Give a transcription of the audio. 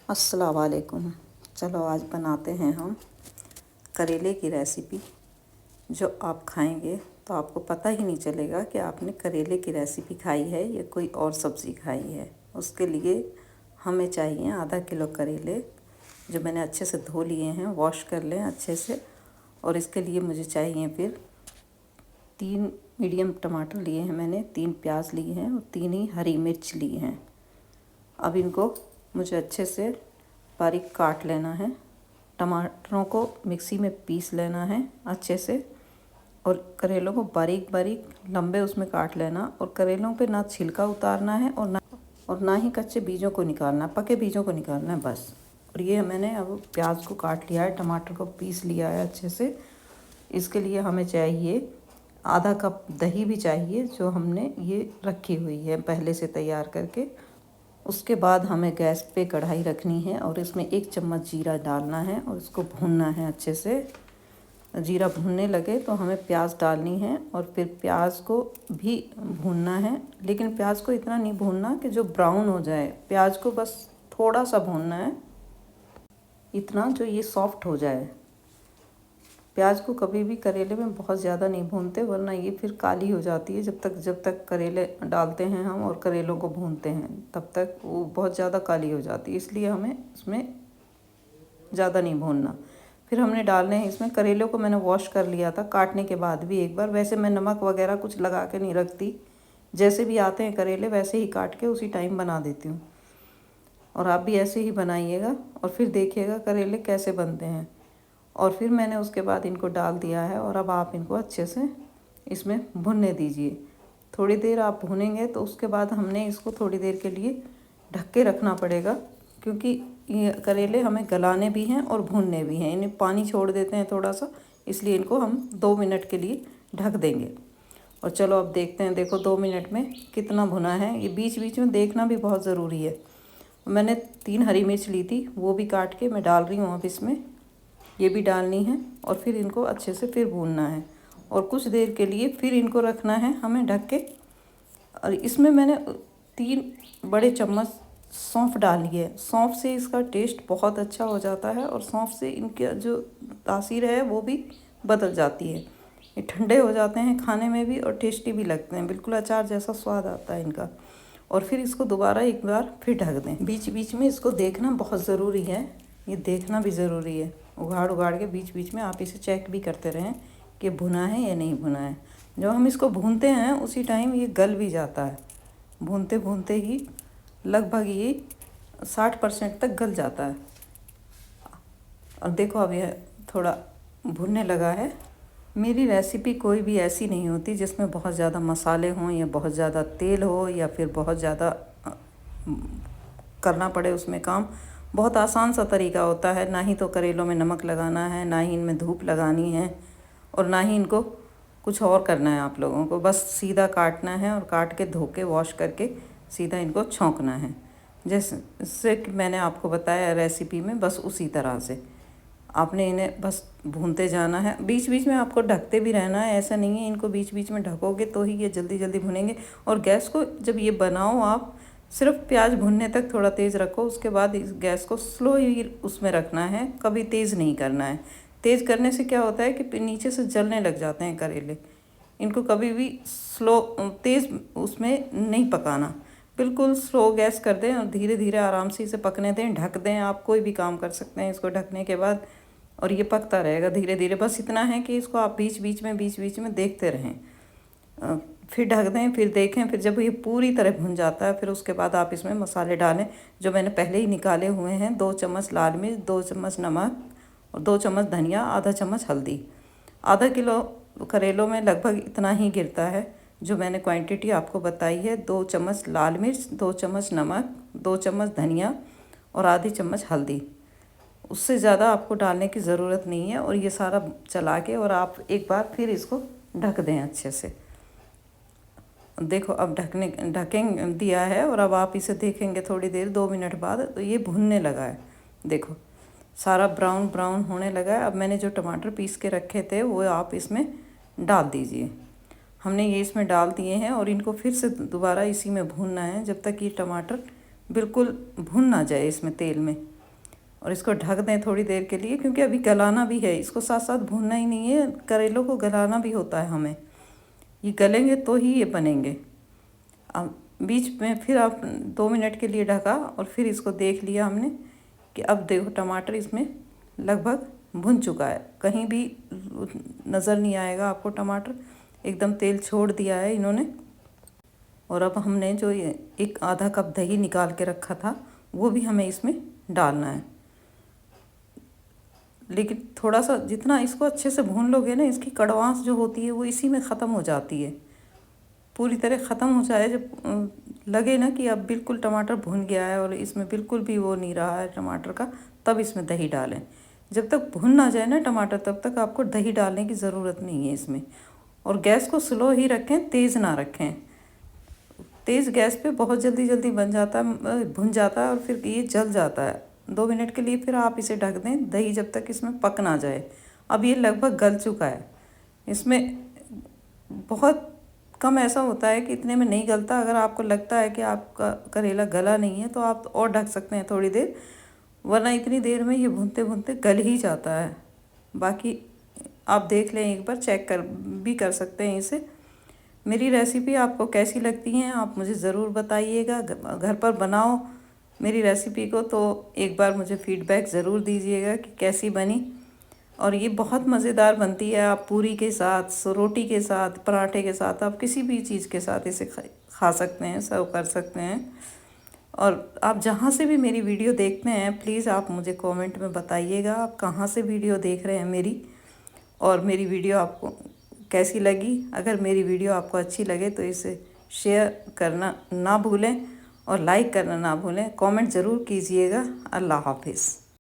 अस्सलाम वालेकुम। चलो आज बनाते हैं हम करेले की रेसिपी, जो आप खाएंगे तो आपको पता ही नहीं चलेगा कि आपने करेले की रेसिपी खाई है या कोई और सब्ज़ी खाई है। उसके लिए हमें चाहिए आधा किलो करेले, जो मैंने अच्छे से धो लिए हैं, वॉश कर लें अच्छे से। और इसके लिए मुझे चाहिए फिर 3 मीडियम टमाटर लिए हैं मैंने, 3 प्याज लिए हैं और 3 ही हरी मिर्च ली हैं। अब इनको मुझे अच्छे से बारीक काट लेना है। टमाटरों को मिक्सी में पीस लेना है अच्छे से, और करेलों को बारीक बारीक लंबे उसमें काट लेना। और करेलों पे ना छिलका उतारना है और ना ही कच्चे बीजों को निकालना, पके बीजों को निकालना है बस। और ये मैंने अब प्याज को काट लिया है, टमाटर को पीस लिया है अच्छे से। इसके लिए हमें चाहिए आधा कप दही भी चाहिए, जो हमने ये रखी हुई है पहले से तैयार करके। उसके बाद हमें गैस पे कढ़ाई रखनी है और इसमें 1 चम्मच जीरा डालना है और इसको भूनना है अच्छे से। जीरा भूनने लगे तो हमें प्याज डालनी है और फिर प्याज को भी भूनना है, लेकिन प्याज को इतना नहीं भूनना कि जो ब्राउन हो जाए। प्याज को बस थोड़ा सा भूनना है, इतना जो ये सॉफ्ट हो जाए। प्याज को कभी भी करेले में बहुत ज़्यादा नहीं भूनते, वरना ये फिर काली हो जाती है। जब तक करेले डालते हैं हम और करेलों को भूनते हैं, तब तक वो बहुत ज़्यादा काली हो जाती है। इसलिए हमें इसमें ज़्यादा नहीं भूनना। फिर हमने डालने हैं इसमें, करेलों को मैंने वॉश कर लिया था काटने के बाद भी एक बार। वैसे मैं नमक वगैरह कुछ लगा के नहीं रखती, जैसे भी आते हैं करेले वैसे ही काट के उसी टाइम बना देती हूँ। और आप भी ऐसे ही बनाइएगा और फिर देखिएगा करेले कैसे बनते हैं। और फिर मैंने उसके बाद इनको डाल दिया है और अब आप इनको अच्छे से इसमें भुनने दीजिए। थोड़ी देर आप भुनेंगे तो उसके बाद हमने इसको थोड़ी देर के लिए ढक के रखना पड़ेगा, क्योंकि ये करेले हमें गलाने भी हैं और भूनने भी हैं। इन्हें पानी छोड़ देते हैं थोड़ा सा, इसलिए इनको हम 2 मिनट के लिए ढक देंगे। और चलो अब देखते हैं, देखो 2 मिनट में कितना भुना है। ये बीच बीच में देखना भी बहुत ज़रूरी है। मैंने 3 हरी मिर्च ली थी, वो भी काट के मैं डाल रही हूँ अब इसमें, ये भी डालनी है। और फिर इनको अच्छे से फिर भूनना है और कुछ देर के लिए फिर इनको रखना है हमें ढक के। और इसमें मैंने 3 बड़े चम्मच सौंफ डाली है। सौंफ से इसका टेस्ट बहुत अच्छा हो जाता है और सौंफ से इनके जो तासीर है वो भी बदल जाती है। ये ठंडे हो जाते हैं खाने में भी और टेस्टी भी लगते हैं, बिल्कुल अचार जैसा स्वाद आता है इनका। और फिर इसको दोबारा एक बार फिर ढक दें। बीच बीच में इसको देखना बहुत ज़रूरी है, ये देखना भी ज़रूरी है। उगाड़ उगाड़ के बीच बीच में आप इसे चेक भी करते रहें कि भुना है या नहीं भुना है। जब हम इसको भूनते हैं उसी टाइम ये गल भी जाता है। भूनते भूनते ही लगभग ये 60% तक गल जाता है। और देखो अब यह थोड़ा भुनने लगा है। मेरी रेसिपी कोई भी ऐसी नहीं होती जिसमें बहुत ज़्यादा मसाले हों या बहुत ज़्यादा तेल हो या फिर बहुत ज़्यादा करना पड़े उसमें काम। बहुत आसान सा तरीका होता है। ना ही तो करेलों में नमक लगाना है, ना ही इनमें धूप लगानी है, और ना ही इनको कुछ और करना है। आप लोगों को बस सीधा काटना है और काट के धो के वॉश करके सीधा इनको छौंकना है, जैसे कि मैंने आपको बताया रेसिपी में। बस उसी तरह से आपने इन्हें बस भूनते जाना है। बीच बीच में आपको ढकते भी रहना है, ऐसा नहीं है इनको बीच बीच में ढकोगे तो ही ये जल्दी जल्दी भुनेंगे। और गैस को जब ये बनाओ आप सिर्फ प्याज भुनने तक थोड़ा तेज़ रखो, उसके बाद इस गैस को स्लो ही उसमें रखना है, कभी तेज़ नहीं करना है। तेज़ करने से क्या होता है कि नीचे से जलने लग जाते हैं करेले। इनको कभी भी स्लो तेज़ उसमें नहीं पकाना, बिल्कुल स्लो गैस कर दें और धीरे धीरे आराम से इसे पकने दें। ढक दें, आप कोई भी काम कर सकते हैं इसको ढकने के बाद, और ये पकता रहेगा धीरे धीरे। बस इतना है कि इसको आप बीच बीच में देखते रहें। फिर ढक दें, फिर देखें। फिर जब ये पूरी तरह भुन जाता है फिर उसके बाद आप इसमें मसाले डालें, जो मैंने पहले ही निकाले हुए हैं। 2 चम्मच लाल मिर्च, 2 चम्मच नमक और 2 चम्मच धनिया, आधा चम्मच हल्दी। आधा किलो करेलों में लगभग इतना ही गिरता है जो मैंने क्वांटिटी आपको बताई है। 2 चम्मच लाल मिर्च, 2 चम्मच नमक, 2 चम्मच धनिया और आधी चम्मच हल्दी। उससे ज़्यादा आपको डालने की ज़रूरत नहीं है। और ये सारा चला के और आप एक बार फिर इसको ढक दें अच्छे से। देखो अब ढकें दिया है और अब आप इसे देखेंगे थोड़ी देर, 2 मिनट बाद, तो ये भुनने लगा है। देखो सारा ब्राउन ब्राउन होने लगा है। अब मैंने जो टमाटर पीस के रखे थे वो आप इसमें डाल दीजिए। हमने ये इसमें डाल दिए हैं और इनको फिर से दोबारा इसी में भूनना है जब तक ये टमाटर बिल्कुल भुन ना जाए इसमें तेल में। और इसको ढक दें थोड़ी देर के लिए, क्योंकि अभी गलाना भी है इसको, साथ साथ भूनना ही नहीं है, करेलों को गलाना भी होता है हमें, ये गलेंगे तो ही ये बनेंगे। अब बीच में फिर आप 2 मिनट के लिए ढका और फिर इसको देख लिया हमने कि अब देखो टमाटर इसमें लगभग भुन चुका है, कहीं भी नज़र नहीं आएगा आपको, टमाटर एकदम तेल छोड़ दिया है इन्होंने। और अब हमने जो ये एक आधा कप दही निकाल के रखा था वो भी हमें इसमें डालना है, लेकिन थोड़ा सा जितना इसको अच्छे से भून लोगे ना, इसकी कड़वास जो होती है वो इसी में ख़त्म हो जाती है, पूरी तरह ख़त्म हो जाए। जब लगे ना कि अब बिल्कुल टमाटर भुन गया है और इसमें बिल्कुल भी वो नहीं रहा है टमाटर का, तब इसमें दही डालें। जब तक भुन ना जाए ना टमाटर, तब तक आपको दही डालने की ज़रूरत नहीं है इसमें। और गैस को स्लो ही रखें, तेज़ ना रखें। तेज़ गैस पे बहुत जल्दी जल्दी बन जाता है, भुन जाता है और फिर ये जल जाता है। 2 मिनट के लिए फिर आप इसे ढक दें, दही जब तक इसमें पक ना जाए। अब ये लगभग गल चुका है, इसमें बहुत कम ऐसा होता है कि इतने में नहीं गलता। अगर आपको लगता है कि आपका करेला गला नहीं है तो आप और ढक सकते हैं थोड़ी देर, वरना इतनी देर में ये भूनते भूनते गल ही जाता है। बाकी आप देख लें, एक बार चेक कर भी कर सकते हैं इसे। मेरी रेसिपी आपको कैसी लगती हैं आप मुझे ज़रूर बताइएगा। घर पर बनाओ मेरी रेसिपी को तो एक बार मुझे फ़ीडबैक ज़रूर दीजिएगा कि कैसी बनी। और ये बहुत मज़ेदार बनती है, आप पूरी के साथ, रोटी के साथ, पराठे के साथ, आप किसी भी चीज़ के साथ इसे खा सकते हैं, सर्व कर सकते हैं। और आप जहाँ से भी मेरी वीडियो देखते हैं प्लीज़ आप मुझे कमेंट में बताइएगा आप कहाँ से वीडियो देख रहे हैं मेरी, और मेरी वीडियो आपको कैसी लगी। अगर मेरी वीडियो आपको अच्छी लगे तो इसे शेयर करना ना भूलें और लाइक करना ना भूलें, कमेंट ज़रूर कीजिएगा। अल्लाह हाफिज़।